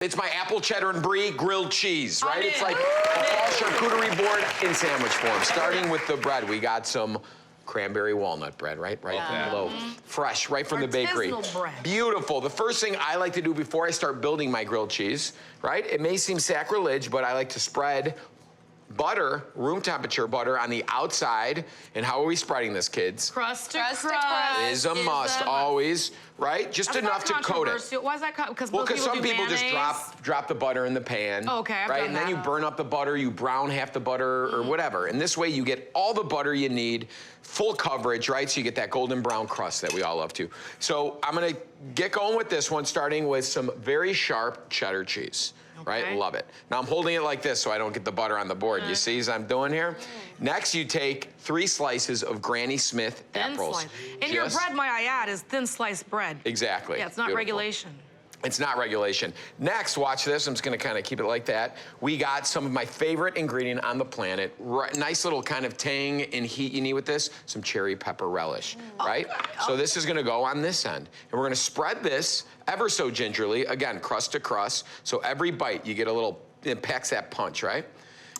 It's my apple cheddar and brie grilled cheese, right? It's like a fall charcuterie board in sandwich form. Starting with the bread, we got some cranberry walnut bread, right? From the loaf. Fresh, right from the bakery. Bread. Beautiful. The first thing I like to do before I start building my grilled cheese, right? It may seem sacrilege, but I like to spread butter, room temperature butter, on the outside. And how are we spreading this, kids? Crust to crust. Is a must, always, right? Just enough to coat it. Why is that? Because some people just drop the butter in the pan. Oh, okay, I've right? done And then that. you burn up the butter, you brown half the butter or whatever. And this way you get all the butter you need, full coverage, right? So you get that golden brown crust that we all love to. So I'm gonna get going with this one, starting with some very sharp cheddar cheese. Right, love it. Now I'm holding it like this so I don't get the butter on the board. You see as I'm doing here? Next, you take 3 slices of Granny Smith apples. And your bread, might I add, is thin sliced bread. Exactly. Yeah, it's not regulation. It's not regulation. Next, watch this. I'm just gonna kind of keep it like that. We got some of my favorite ingredient on the planet. Nice little kind of tang and heat you need with this. Some cherry pepper relish, right? So this is gonna go on this end. And we're gonna spread this ever so gingerly. Again, crust to crust. So every bite, you get a little, it packs that punch, right?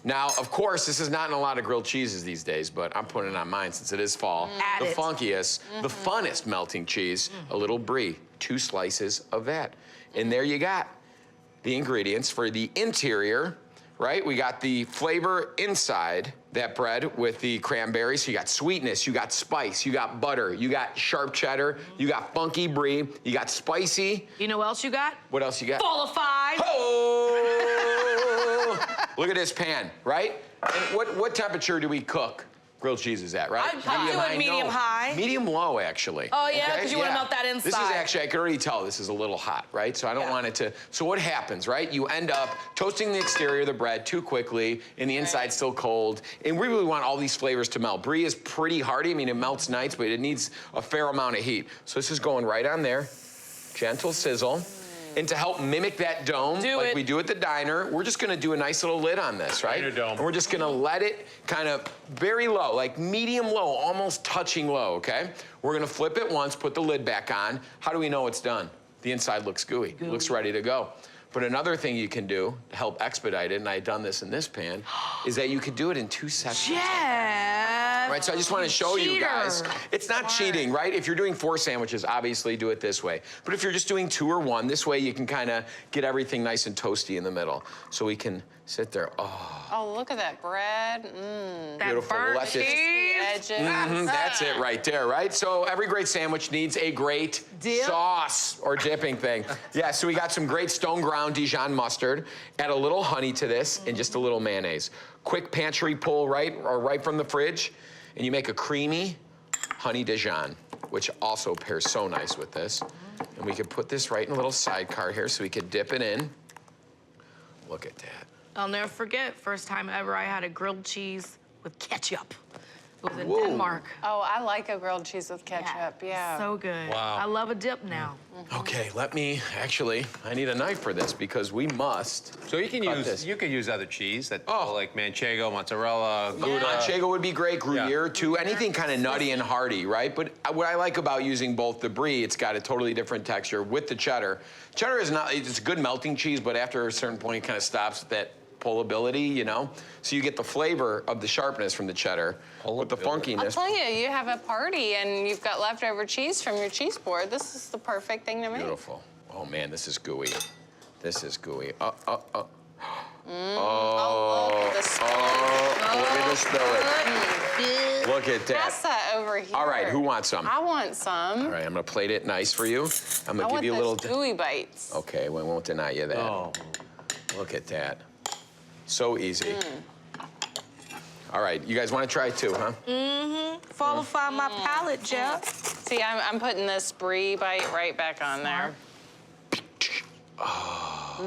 Now, of course, this is not in a lot of grilled cheeses these days, but I'm putting it on mine since it is fall. The funkiest, the funnest melting cheese, a little brie, 2 slices of that. And there you got the ingredients for the interior, right? We got the flavor inside that bread with the cranberry. So you got sweetness, you got spice, you got butter, you got sharp cheddar, you got funky brie, you got spicy. You know what else you got? What else you got? Qualified. Oh! Look at this pan, right? And what temperature do we cook grilled cheeses at, right? I'm doing medium high. Medium low, actually. Oh, yeah? Because you want to melt that inside. This is actually, I can already tell this is a little hot, right? So I don't want it to, so what happens, right? You end up toasting the exterior of the bread too quickly, and the inside's still cold. And we really want all these flavors to melt. Brie is pretty hearty. I mean, it melts nice, but it needs a fair amount of heat. So this is going right on there. Gentle sizzle. And to help mimic that dome, like we do at the diner, we're just gonna do a nice little lid on this, right? And we're just gonna let it kind of very low, like medium low, almost touching low, okay? We're gonna flip it once, put the lid back on. How do we know it's done? The inside looks gooey. Looks ready to go. But another thing you can do to help expedite it, and I've done this in this pan, is that you could do it in 2 sections. Right, so I just want to show you guys. It's not cheating, right? If you're doing 4 sandwiches, obviously do it this way. But if you're just doing 2 or 1, this way you can kind of get everything nice and toasty in the middle. So we can sit there. Oh, look at that bread. Beautiful. Burnt cheese. That's it right there, right? So every great sandwich needs a great sauce or dipping thing. Yeah, so we got some great stone ground Dijon mustard. Add a little honey to this and just a little mayonnaise. Quick pantry pull, right from the fridge. And you make a creamy honey Dijon, which also pairs so nice with this. And we could put this right in a little sidecar here so we could dip it in. Look at that. I'll never forget, first time ever I had a grilled cheese with ketchup. It was in Denmark. Oh, I like a grilled cheese with ketchup, yeah. So good. Wow. I love a dip now. Okay, I need a knife for this because we must. So you can use other cheese that like manchego, mozzarella, Gouda. Manchego would be great, Gruyere too, anything kind of nutty and hearty, right? But what I like about using both the brie, it's got a totally different texture with the cheddar. Cheddar is it's a good melting cheese, but after a certain point, it kind of stops at that pullability, you know? So you get the flavor of the sharpness from the cheddar with the funkiness. I'll tell you, you have a party and you've got leftover cheese from your cheese board. This is the perfect thing to make. Beautiful. Oh man, this is gooey. This is gooey. Look at the Look at the spillet. Look at that. Pass that over here. All right, who wants some? I want some. All right, I'm gonna plate it nice for you. I'm gonna give you a little. Gooey bites. Okay, we won't deny you that. Oh. Look at that. So easy. All right, you guys want to try it too, huh? Qualify my palate, Jeff. See, I'm putting this brie bite right back on there. Oh,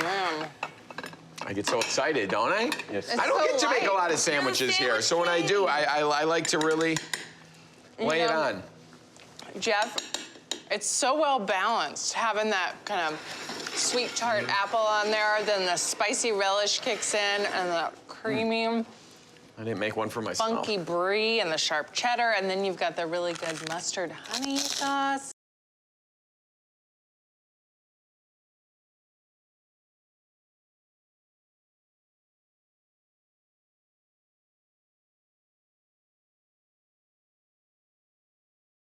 man. I get so excited, don't I? Yes. I don't get to make a lot of sandwiches here, so when I do, I like to really lay it on. Jeff, it's so well balanced, having that kind of sweet tart apple on there, then the spicy relish kicks in, and the creamy, I didn't make one for myself. funky brie and the sharp cheddar, and then you've got the really good mustard honey sauce.